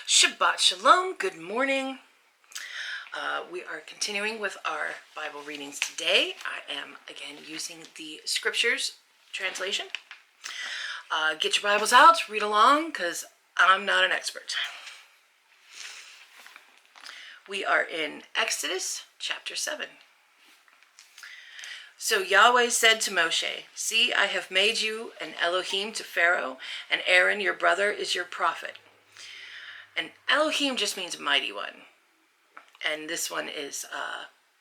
Shabbat Shalom, good morning. We are continuing with our Bible readings today. I am again using the Scriptures translation. Get your Bibles out, read along, because I'm not an expert. We are in Exodus chapter 7. So Yahweh said to Moshe, "See, I have made you an Elohim to Pharaoh, and Aaron your brother is your prophet." And Elohim just means mighty one. And this one is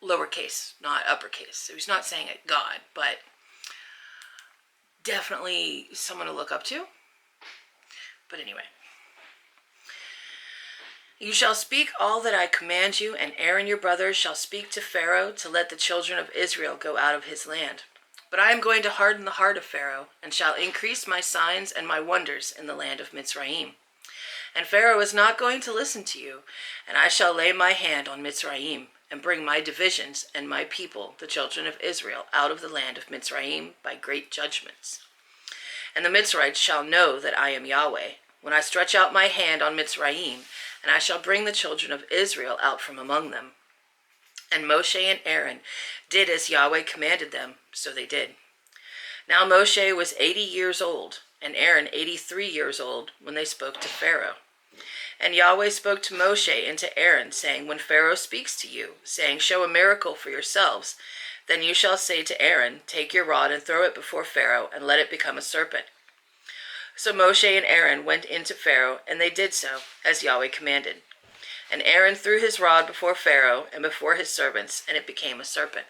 lowercase, not uppercase. So he's not saying it God, but definitely someone to look up to. But anyway. "You shall speak all that I command you, and Aaron your brother shall speak to Pharaoh to let the children of Israel go out of his land. But I am going to harden the heart of Pharaoh, and shall increase my signs and my wonders in the land of Mitzrayim. And Pharaoh is not going to listen to you, and I shall lay my hand on Mitzrayim, and bring my divisions and my people, the children of Israel, out of the land of Mitzrayim by great judgments. And the Mitzrites shall know that I am Yahweh, when I stretch out my hand on Mitzrayim, and I shall bring the children of Israel out from among them." And Moshe and Aaron did as Yahweh commanded them, so they did. Now Moshe was 80 years old, and Aaron 83 years old, when they spoke to Pharaoh. And Yahweh spoke to Moshe and to Aaron, saying, "When Pharaoh speaks to you, saying, 'Show a miracle for yourselves,' then you shall say to Aaron, 'Take your rod and throw it before Pharaoh, and let it become a serpent.'" So Moshe and Aaron went in to Pharaoh, and they did so, as Yahweh commanded. And Aaron threw his rod before Pharaoh and before his servants, and it became a serpent.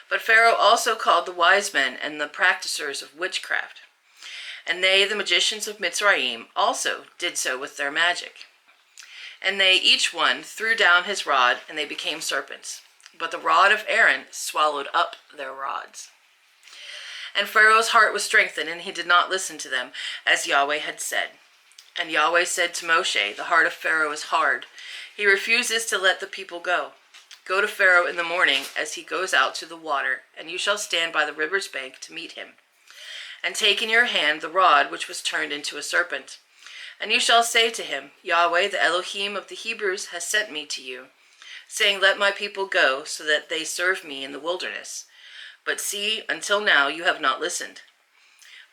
But Pharaoh also called the wise men and the practicers of witchcraft. And they, the magicians of Mitzrayim, also did so with their magic. And they, each one, threw down his rod, and they became serpents. But the rod of Aaron swallowed up their rods. And Pharaoh's heart was strengthened, and he did not listen to them, as Yahweh had said. And Yahweh said to Moshe, "The heart of Pharaoh is hard. He refuses to let the people go. Go to Pharaoh in the morning as he goes out to the water, and you shall stand by the river's bank to meet him. And take in your hand the rod which was turned into a serpent. And you shall say to him, 'Yahweh, the Elohim of the Hebrews, has sent me to you, saying, Let my people go, so that they serve me in the wilderness. But see, until now you have not listened.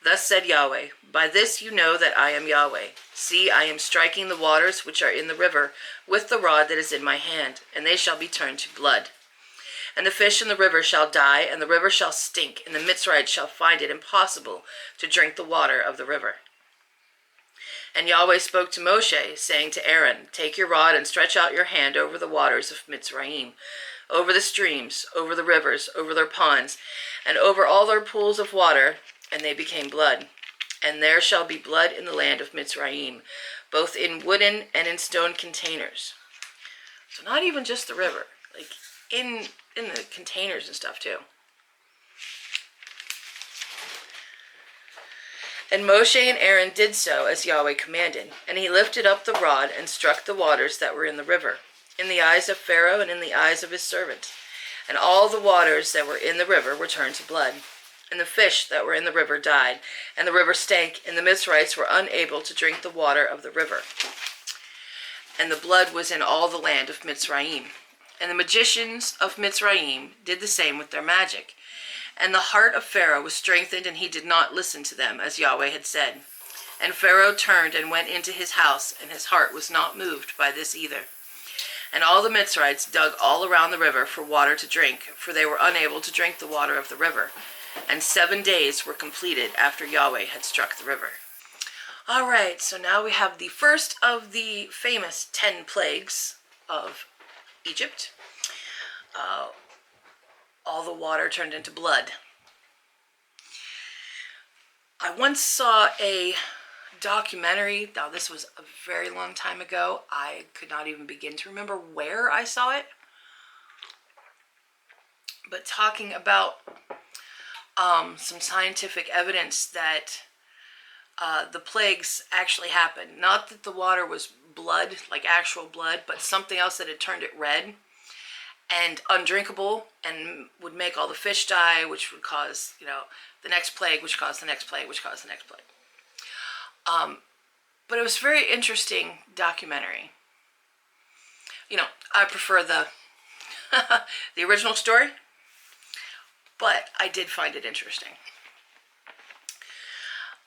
Thus said Yahweh, By this you know that I am Yahweh. See, I am striking the waters which are in the river with the rod that is in my hand, and they shall be turned to blood. And the fish in the river shall die, and the river shall stink, and the Mitzrites shall find it impossible to drink the water of the river.' And Yahweh spoke to Moshe, saying to Aaron, 'Take your rod and stretch out your hand over the waters of Mitzrayim, over the streams, over the rivers, over their ponds, and over all their pools of water,' and they became blood. And there shall be blood in the land of Mitzrayim, both in wooden and in stone containers." So not even just the river, like in the containers and stuff too. And Moshe and Aaron did so as Yahweh commanded, and he lifted up the rod and struck the waters that were in the river, in the eyes of Pharaoh and in the eyes of his servants. And all the waters that were in the river were turned to blood. And the fish that were in the river died, and the river stank, and the Mitzrites were unable to drink the water of the river. And the blood was in all the land of Mitzrayim. And the magicians of Mitzrayim did the same with their magic. And the heart of Pharaoh was strengthened, and he did not listen to them, as Yahweh had said. And Pharaoh turned and went into his house, and his heart was not moved by this either. And all the Mitzrites dug all around the river for water to drink, for they were unable to drink the water of the river. And 7 days were completed after Yahweh had struck the river. All right, so now we have the first of the famous 10 plagues of Egypt. All the water turned into blood. I once saw a documentary. Now, this was a very long time ago. I could not even begin to remember where I saw it. But talking about some scientific evidence that the plagues actually happened. Not that the water was blood, like actual blood, but something else that had turned it red and undrinkable and would make all the fish die, which would cause, the next plague, which caused the next plague, which caused the next plague. But it was a very interesting documentary. I prefer the the original story, but I did find it interesting.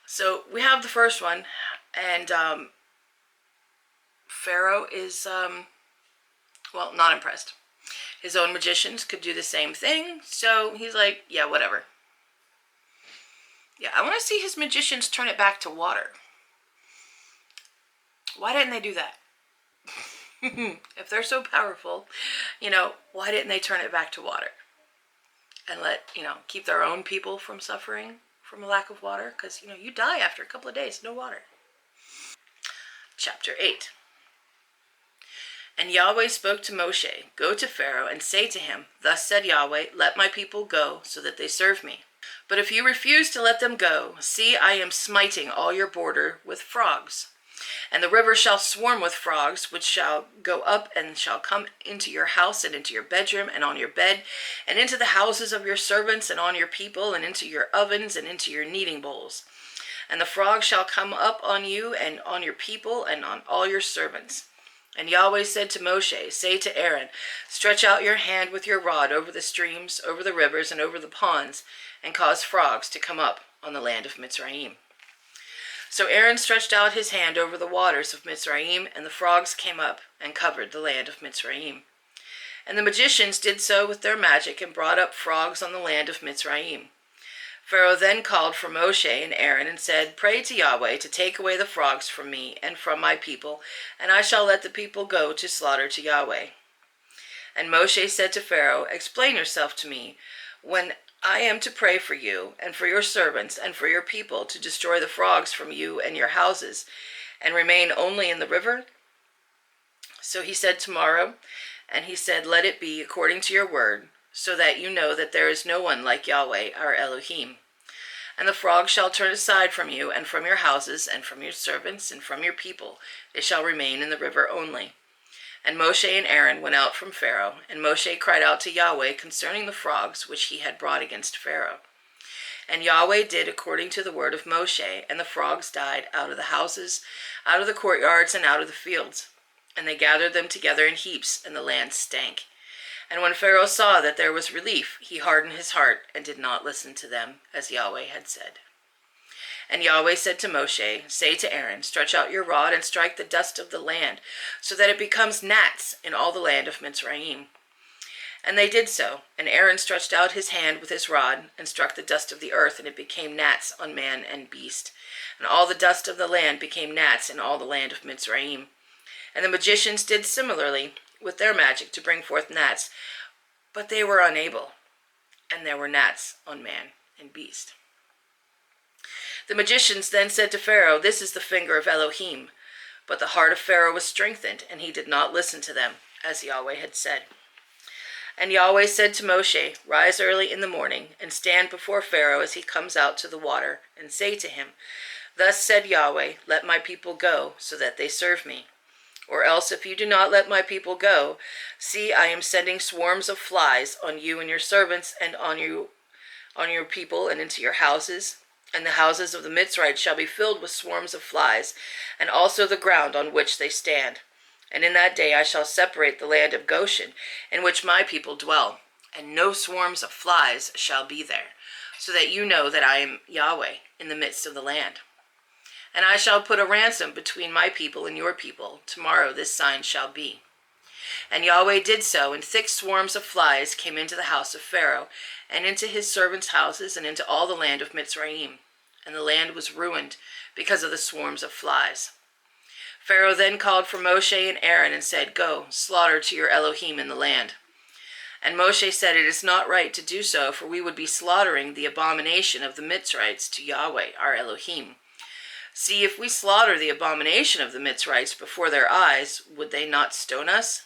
So we have the first one, and Pharaoh is, not impressed. His own magicians could do the same thing, so he's like, yeah, whatever. Yeah, I want to see his magicians turn it back to water. Why didn't they do that? If they're so powerful, why didn't they turn it back to water? And keep their own people from suffering from a lack of water? Because, you die after a couple of days, no water. Chapter 8. And Yahweh spoke to Moshe, "Go to Pharaoh and say to him, Thus said Yahweh, let my people go so that they serve me. But if you refuse to let them go, see, I am smiting all your border with frogs. And the river shall swarm with frogs, which shall go up and shall come into your house and into your bedroom and on your bed, and into the houses of your servants and on your people, and into your ovens and into your kneading bowls. And the frogs shall come up on you and on your people and on all your servants." And Yahweh said to Moshe, "Say to Aaron, stretch out your hand with your rod over the streams, over the rivers, and over the ponds, and cause frogs to come up on the land of Mitzrayim." So Aaron stretched out his hand over the waters of Mitzrayim, and the frogs came up and covered the land of Mitzrayim. And the magicians did so with their magic and brought up frogs on the land of Mitzrayim. Pharaoh then called for Moshe and Aaron and said, "Pray to Yahweh to take away the frogs from me and from my people, and I shall let the people go to slaughter to Yahweh." And Moshe said to Pharaoh, "Explain yourself to me, when I am to pray for you and for your servants and for your people to destroy the frogs from you and your houses, and remain only in the river?" So he said, "Tomorrow." And he said, "Let it be according to your word, so that you know that there is no one like Yahweh our Elohim. And the frogs shall turn aside from you and from your houses and from your servants and from your people. They shall remain in the river only." And Moshe and Aaron went out from Pharaoh, and Moshe cried out to Yahweh concerning the frogs which he had brought against Pharaoh. And Yahweh did according to the word of Moshe, and the frogs died out of the houses, out of the courtyards, and out of the fields. And they gathered them together in heaps, and the land stank. And when Pharaoh saw that there was relief, he hardened his heart and did not listen to them, as Yahweh had said. And Yahweh said to Moshe, "Say to Aaron, stretch out your rod and strike the dust of the land, so that it becomes gnats in all the land of Mitzrayim." And they did so. And Aaron stretched out his hand with his rod and struck the dust of the earth, and it became gnats on man and beast. And all the dust of the land became gnats in all the land of Mitzrayim. And the magicians did similarly with their magic to bring forth gnats, but they were unable, and there were gnats on man and beast. The magicians then said to Pharaoh, "This is the finger of Elohim." But the heart of Pharaoh was strengthened, and he did not listen to them, as Yahweh had said. And Yahweh said to Moshe, "Rise early in the morning, and stand before Pharaoh as he comes out to the water, and say to him, Thus said Yahweh, let my people go, so that they serve me. Or else, if you do not let my people go, see, I am sending swarms of flies on you and your servants, and on your people, and into your houses. And the houses of the Mitzrites shall be filled with swarms of flies, and also the ground on which they stand. And in that day I shall separate the land of Goshen, in which my people dwell, and no swarms of flies shall be there, so that you know that I am Yahweh in the midst of the land. And I shall put a ransom between my people and your people. Tomorrow this sign shall be." And Yahweh did so, and thick swarms of flies came into the house of Pharaoh, and into his servants' houses, and into all the land of Mitzrayim. And the land was ruined because of the swarms of flies. Pharaoh then called for Moshe and Aaron and said, "Go, slaughter to your Elohim in the land." And Moshe said, "It is not right to do so, for we would be slaughtering the abomination of the Mitzrites to Yahweh, our Elohim. See, if we slaughter the abomination of the Mitzrites before their eyes, would they not stone us?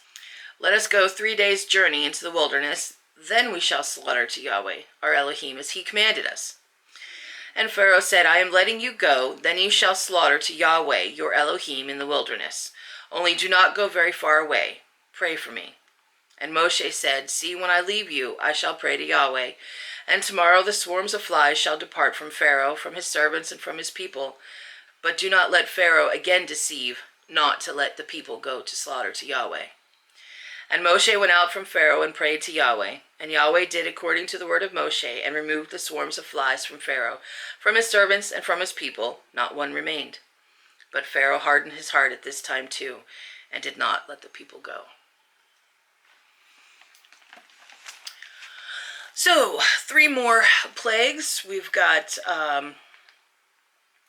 Let us go 3 days' journey into the wilderness, then we shall slaughter to Yahweh, our Elohim, as he commanded us." And Pharaoh said, "I am letting you go, then you shall slaughter to Yahweh, your Elohim, in the wilderness. Only do not go very far away. Pray for me." And Moshe said, "See, when I leave you, I shall pray to Yahweh. And tomorrow the swarms of flies shall depart from Pharaoh, from his servants, and from his people. But do not let Pharaoh again deceive, not to let the people go to slaughter to Yahweh. And Moshe went out from Pharaoh and prayed to Yahweh. And Yahweh did according to the word of Moshe, and removed the swarms of flies from Pharaoh, from his servants, and from his people. Not one remained. But Pharaoh hardened his heart at this time too, and did not let the people go. So, 3 more plagues. We've got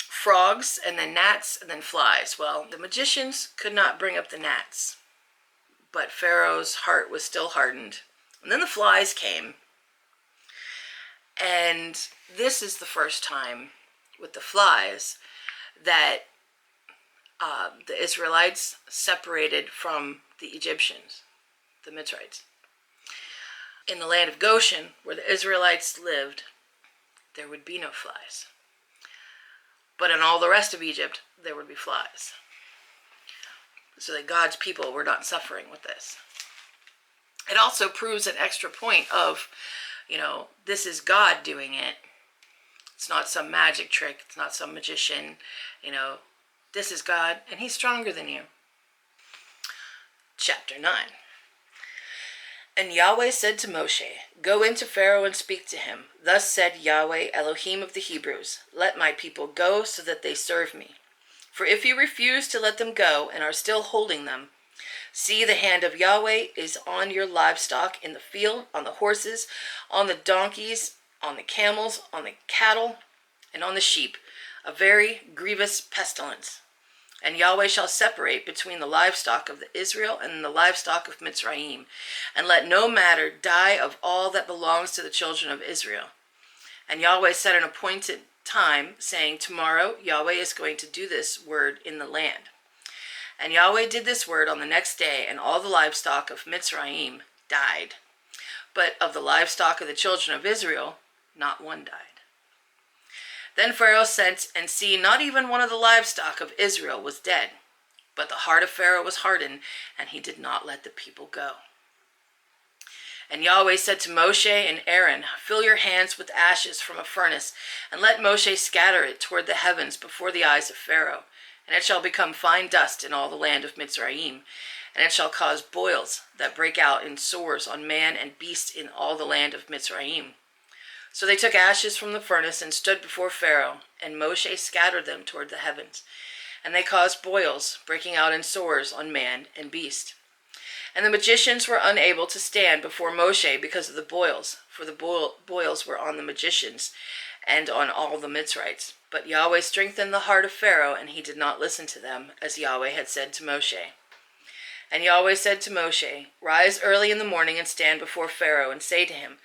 frogs, and then gnats, and then flies. Well, the magicians could not bring up the gnats, but Pharaoh's heart was still hardened. And then the flies came. And this is the first time with the flies that the Israelites separated from the Egyptians, the Mitzrites. In the land of Goshen, where the Israelites lived, there would be no flies. But in all the rest of Egypt, there would be flies. So that God's people were not suffering with this. It also proves an extra point of, this is God doing it. It's not some magic trick. It's not some magician. This is God, and he's stronger than you. Chapter 9. And Yahweh said to Moshe, Go into Pharaoh and speak to him. Thus said Yahweh, Elohim of the Hebrews, Let my people go so that they serve me. For if you refuse to let them go and are still holding them, see, the hand of Yahweh is on your livestock in the field, on the horses, on the donkeys, on the camels, on the cattle, and on the sheep, a very grievous pestilence. And Yahweh shall separate between the livestock of Israel and the livestock of Mitzrayim, and let no matter die of all that belongs to the children of Israel. And Yahweh set an appointed time, saying, Tomorrow Yahweh is going to do this word in the land. And Yahweh did this word on the next day, and all the livestock of Mitzrayim died. But of the livestock of the children of Israel, not one died. Then Pharaoh sent, and see, not even one of the livestock of Israel was dead. But the heart of Pharaoh was hardened, and he did not let the people go. And Yahweh said to Moshe and Aaron, Fill your hands with ashes from a furnace, and let Moshe scatter it toward the heavens before the eyes of Pharaoh. And it shall become fine dust in all the land of Mitzrayim, and it shall cause boils that break out in sores on man and beast in all the land of Mitzrayim. So they took ashes from the furnace and stood before Pharaoh, and Moshe scattered them toward the heavens. And they caused boils, breaking out in sores on man and beast. And the magicians were unable to stand before Moshe because of the boils, for the boils were on the magicians and on all the Mitzrites. But Yahweh strengthened the heart of Pharaoh, and he did not listen to them, as Yahweh had said to Moshe. And Yahweh said to Moshe, Rise early in the morning and stand before Pharaoh, and say to him,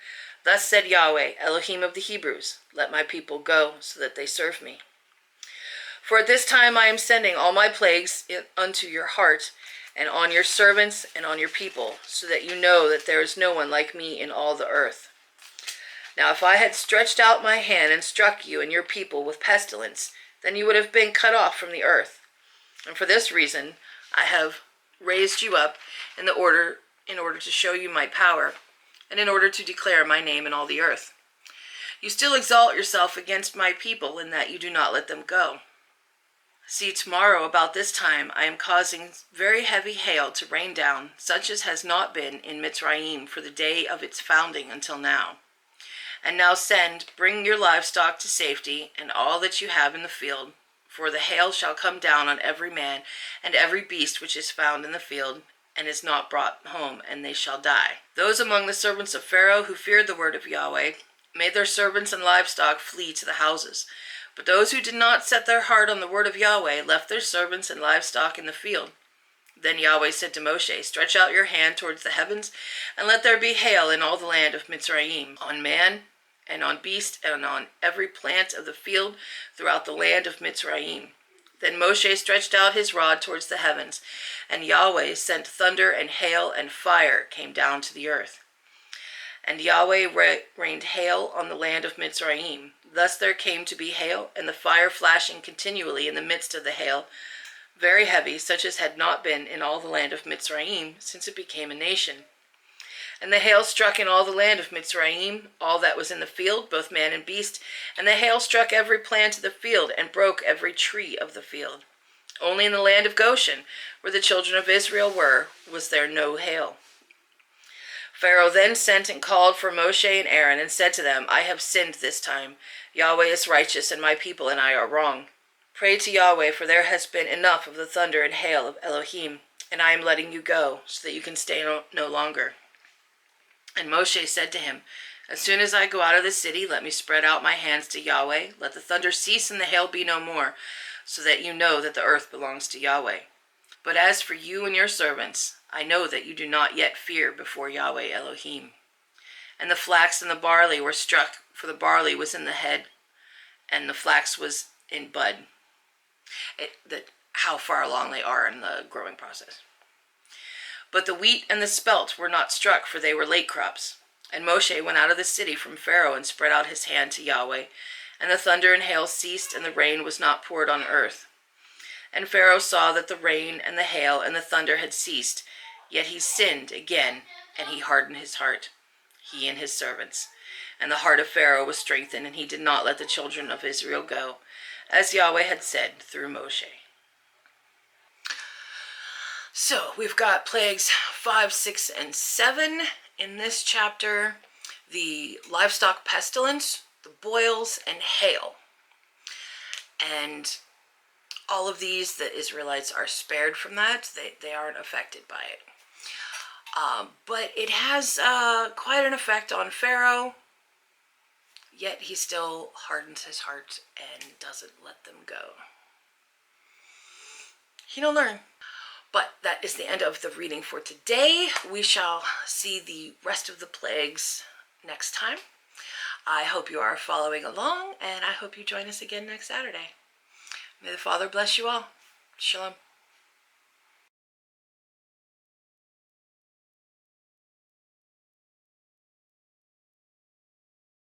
Thus said Yahweh, Elohim of the Hebrews, Let my people go, so that they serve me. For at this time I am sending all my plagues unto your heart, and on your servants, and on your people, so that you know that there is no one like me in all the earth. Now if I had stretched out my hand and struck you and your people with pestilence, then you would have been cut off from the earth. And for this reason I have raised you up in order to show you my power, and in order to declare my name in all the earth. You still exalt yourself against my people in that you do not let them go. See, tomorrow about this time I am causing very heavy hail to rain down, such as has not been in Mitzrayim for the day of its founding until now. And now bring your livestock to safety, and all that you have in the field, for the hail shall come down on every man and every beast which is found in the field, and is not brought home, and they shall die. Those among the servants of Pharaoh who feared the word of Yahweh made their servants and livestock flee to the houses. But those who did not set their heart on the word of Yahweh left their servants and livestock in the field. Then Yahweh said to Moshe, Stretch out your hand towards the heavens, and let there be hail in all the land of Mitzrayim, on man and on beast and on every plant of the field throughout the land of Mitzrayim. Then Moshe stretched out his rod towards the heavens, and Yahweh sent thunder and hail, and fire came down to the earth. And Yahweh rained hail on the land of Mitzrayim. Thus there came to be hail, and the fire flashing continually in the midst of the hail, very heavy, such as had not been in all the land of Mitzrayim since it became a nation. And the hail struck in all the land of Mitzrayim, all that was in the field, both man and beast. And the hail struck every plant of the field, and broke every tree of the field. Only in the land of Goshen, where the children of Israel were, was there no hail. Pharaoh then sent and called for Moshe and Aaron, and said to them, I have sinned this time. Yahweh is righteous, and my people and I are wrong. Pray to Yahweh, for there has been enough of the thunder and hail of Elohim, and I am letting you go, so that you can stay no longer. And Moshe said to him, As soon as I go out of the city, let me spread out my hands to Yahweh. Let the thunder cease and the hail be no more, so that you know that the earth belongs to Yahweh. But as for you and your servants, I know that you do not yet fear before Yahweh Elohim. And the flax and the barley were struck, for the barley was in the head, and the flax was in bud. How far along they are in the growing process. But the wheat and the spelt were not struck, for they were late crops. And Moshe went out of the city from Pharaoh and spread out his hand to Yahweh. And the thunder and hail ceased, and the rain was not poured on earth. And Pharaoh saw that the rain and the hail and the thunder had ceased. Yet he sinned again, and he hardened his heart, he and his servants. And the heart of Pharaoh was strengthened, and he did not let the children of Israel go, as Yahweh had said through Moshe. So we've got plagues 5, 6, and 7 in this chapter. The livestock pestilence, the boils, and hail. And all of these, the Israelites are spared from that. They aren't affected by it. But it has quite an effect on Pharaoh. Yet he still hardens his heart and doesn't let them go. He don't learn. But that is the end of the reading for today. We shall see the rest of the plagues next time. I hope you are following along, and I hope you join us again next Saturday. May the Father bless you all. Shalom.